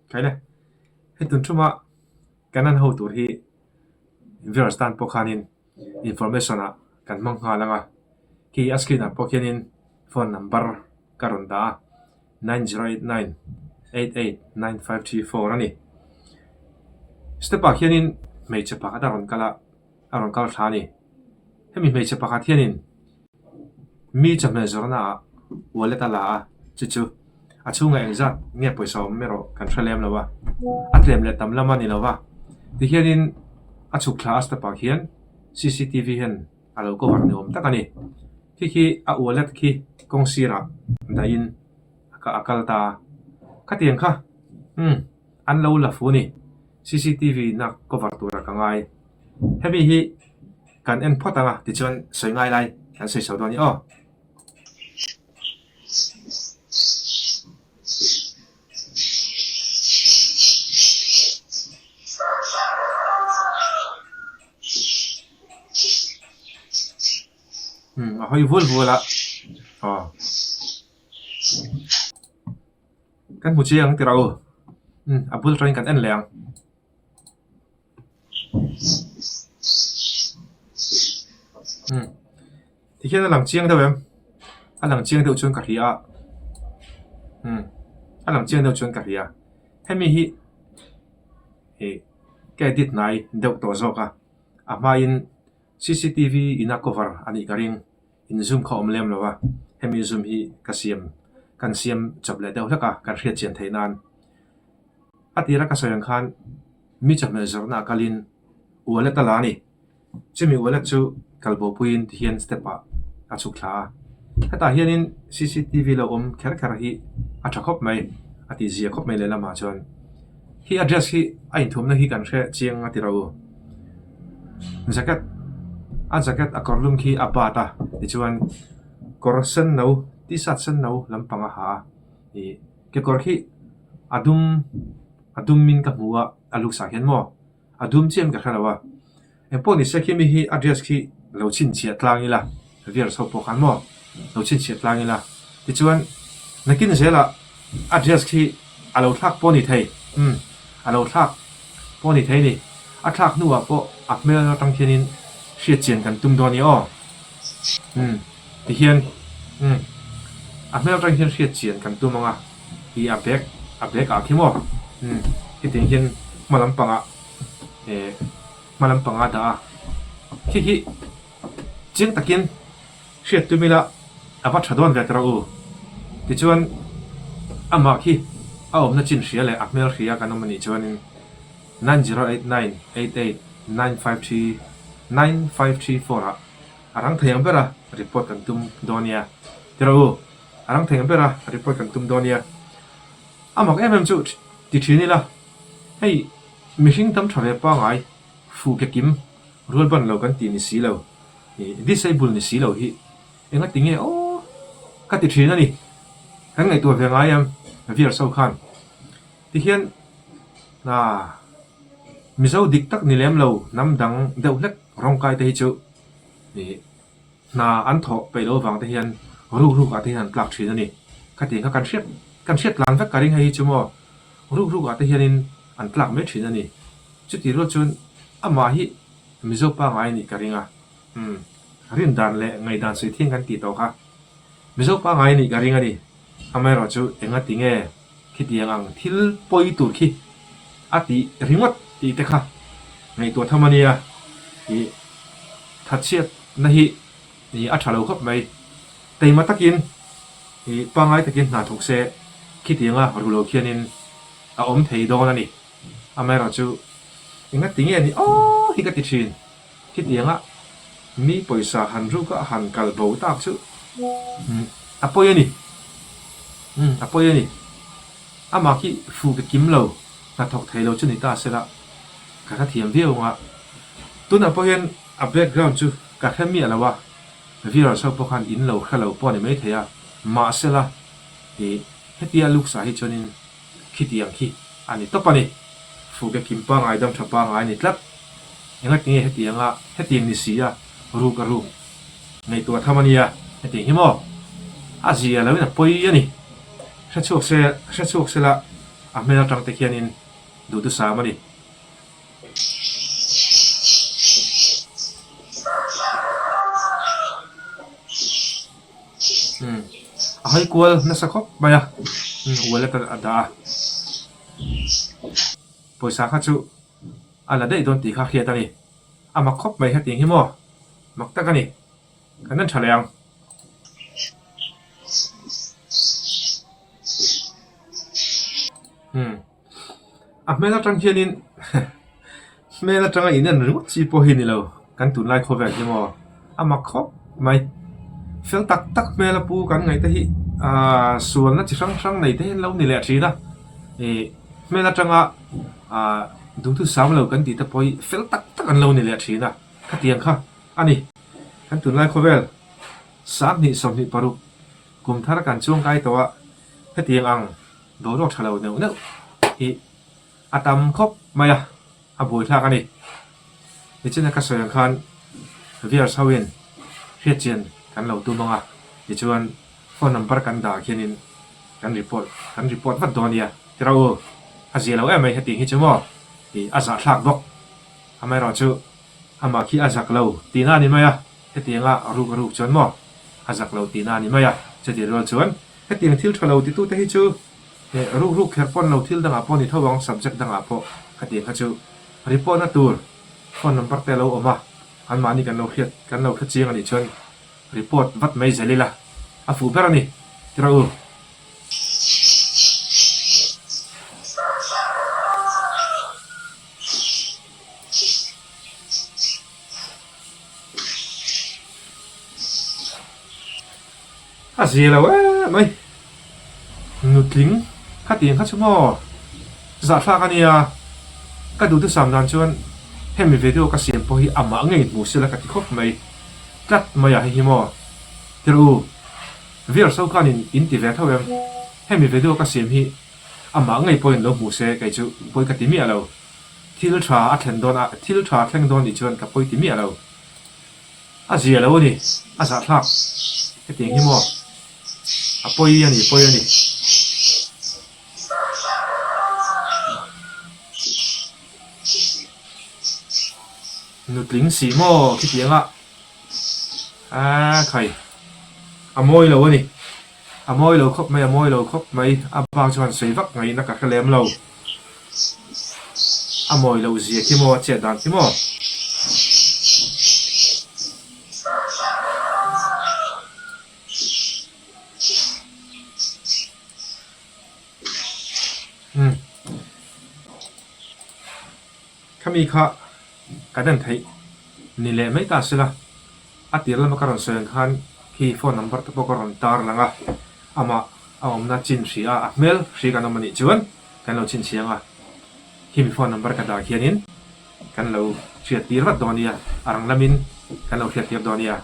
ใครเลยให้ตุนชุ่มะกันนั่นหัวตัวที่วิร์สตันพวกขานินอินฟอร์เมชันอ่ะกันมังหาลังอ่ะที่อัสกินอ่ะพวกแค่นินโฟนนัมเบอร์การุนดา9089889534นั่นนี่สเตปะแค่นินไม่ใช่ปากดารอนกาละอารอนกาลท่านี่ให้มีไม่ใช่ปากแค่นินมีจะไม่จรณะวัวเล็ตลาจู่ๆอาช่วงไงจัดเนี่ยไปซ้อมไม่รอกันเทเลมแล้ววะอัดเลมเล็ตตำละมันนี่แล้ววะที่แค่นินอาชุกคลาสแต่ปากเห็น CCTV เห็นอะไรก็วันนี้ผมตั้งกันนี่ที่อาวัวเล็ตที่กงซีระได้ยินก็อากาศตาขัดเองค่ะอันเราละฟูนี่ CCTV นักก็วัดตัวละกังไงให้มีฮีการเอ็นพอตังอ่ะที่ชวนสวยง่ายเลยกันสวยสาวตัวนี้อ๋อเขาอยู่วุ่นวุ่นละอ๋อกันผู้เชี่ยงที่เราอับดุลตรีกันเอ็นแรงที่แค่หลังเชียงเท่าไหร่หลังเชียงเท่าชวนกัดเฮียหลังเชียงเท่าชวนกัดเฮียให้มีฮีแกดิดไหนเดาตัวโซกะมาอิน CCTV อินัก cover อันนี้การิงอิน zoom ข้อมเล่มแล้ววะให้มี zoom ฮีกันเสียมจับเลยเดาแล้วกันเรียนเชียนไทยนานอาทิตย์ละก็สยังคันมีจับไม่จรณะกัลินวัวเล็ตตลานี่จะมีวัวเล็ตจูกัลโบปุยนที่เห็นสเตปะอาชุกลาถ้าตาเห็น CCTV เราแค่ฮีอาจจะครบไหมอาทิตย์เสียครบไหมเลยละมาจนฮีaddressฮีไอ้ทุ่มนั่นฮีกันแค่เชียงอาทิตย์เราจาก็Acordingฮีอับบาตาที่ชวนกอร์เซนเนาที่สัตเซนเนาลำพังหาเกี่ยวกับฮีอดุมมินกับมัวลูกสาวเห็นมั้ยอดุมเจียมกับใครวะพวกนี้เช็คมีฮี address ฮีเราชินเชียตลางนี่ละเวียร์สอบพวกกันมั้ยเราชินเชียตลางนี่ละที่ชวนนักกินเสร็จละ address ฮีเราทักพวกนี้ไทยเราทักพวกนี้ไทยนี่ทักนัวพวกเมื่อเราตั้งแค่นี้เสียเจียนกันตุ้มโดนนี่อ๋อที่เห็นเมื่อเราตั้งแค่เสียเจียนกันตุ้มมั้งที่อับเด็กขี้มั้งที่ถึงเห็นมาลำปังดาที่เจียงตะกินเสียตุ้มละวัดชดวนเวทเราที่ชวนมาขี้ผมน่าจินเสียเลยเมื่อเสียกันมันนี่ชวน9089889534รังเทียมเปล่ารีพอร์ตกันตุ้มโดนียที่เรารังเทียมเปล่ารีพอร์ตกันตุ้มโดนียมาก็จุดที่ที่นี่ละให้มิชิงทำทราเวป้าไงFuhkekimรัวบันเรากันตีนิสีเราdisableนิสีเราฮีเองก็ติงโอ้ก็ติดที่นั่นนี่ทั้งในตัวเพียงไงวิร์สเอาขันที่เห็นมิเจ้าดิกตักนิเลมเราน้ำดังเดาเล็กร้องไกแต่ฮิจูอันทอไปเราฟังที่เห็นรู้กันที่เห็นปลักที่นั่นนี่ก็ติงก็กันเช็ดหลังฟักการิงให้ฮิจูมั้งรู้กันที่เห็นอันปลักไม่ที่นั่นนี่จุดที่รู้จนมาฮีมิโซป้าไงนี่การิงรินดานเล่ไงดานสุดที่กันติดต่อค่ะมิโซป้าไงนี่การิงนี่ไม่รู้จูเองก็ติงคิดยังทิลปอยตุรกีติริมวัดตีเตค่ะในตัวธรรมเนียทัดเชียดนี่อัจฉริยะครับไม่แต่มาตะกินป้าไงตะกินหน้าทุกเสคิดยังรู้เราเขียนินเทยดอนนี่ไม่รู้จูเองก็ติงนี่โอ้ฮิกติชินคิดยังมีปอยสาหันรู้ก็หันกัลโบตากจูปอยนี่มาคิฟูกกิมเราถ้าถกไทยเราจะนิตาเสร็จละการเทียมเดียวตัวนั้นพอเห็นแบ็กกราวด์จูการที่มีอะไรวะวิเราชอบพวกกันอินเราแค่เราป้อนไม่เทียมาเสร็จละให้เตียลูกสาวให้ชนินคิดอย่างที่อันนี้ต่อไปนี่ฟูกกิมปังไอ้ดำชอบปังไอ้นี่ครับยังไงที่ให้เตียนิสีรู้ก็รู้ในตัวธรรมเนียให้เตียหิมอาเซียแล้วเนี่ยปอยนี่ชัดโชคเสละ mel atang te khian in du tu sa mani ahai kual na sakhop maya wala ta ada poisa kha chu ala dei don ti kha khia ta ni ama khop mai ha ting hi mo mak ta ka ni kanan thaleang mel atang khian in mel atang in an ru chi po hi ni lo kan tun lai kho ver hi mo ama khop mai fel tak tak mel pu kan ngai ta hi sual na chi sang nei te lo ni le thi da e mel atang dung tu sam lo kan ti ta poi fel tak tak an lo ni le thi na kha tiang kha ani kan tun lai kho ver sam ni som ni paru kum thar kan chung kai to kha tiang ang do ro thalo no no hi atam khop maya boi thak ani ni chen ka soyang khan viar sawin hriat chen kan lo tu manga ni chuan phone number kan da khianin kan report vat donia tirao azelo mai hati hi chumo hi aza thlak bok amai ro chu ama khi azak lo tina ni maya hetianga rukru chon mo azak lo tina ni maya chati rol chuan hetiang thil thalo ti tu te hi chu ruk kherpon lo thil danga poni thawang subject danga po hetiang kha chu report na tur phone number te lo oma an mani kan lo khiat kan lo khachiang ani chuan report vat mai zelila afu berani tirao Azelo mai Nutling khá tiếng khá chung mò dạ pha cái này cái đủ thứ sắm đàn chuan hem video cái xiêm po hi amma ngay mu sila cái khóc mai cắt mai à hi mò tiru việc sau cái in ti về thâu em hem video cái xiêm hi amma ngay po in lo mu se cái chu po cái timi alo thil tha a thlen don a thil tha thleng don ni chuan ka po timi alo Azelo ni aza pha cái tiếng hi mò poi ani Nutling xì mò cái tiếng khải môi lâu ani môi lâu khóc mấy bao cho anh xây vắc ngay nó cả cái lem lâu môi lâu gì cái mò chết đàn cái mò kami kha kadan thai ni le mai ta sila atirla makaron soyang khan ki phone number to pokoron tar langa ama na chin ria mail ri kan mani chuan kan lo chin chianga hi mi phone number ka da khianin kan lo thriat tir wat donia arang lamin kan lo thriat tir donia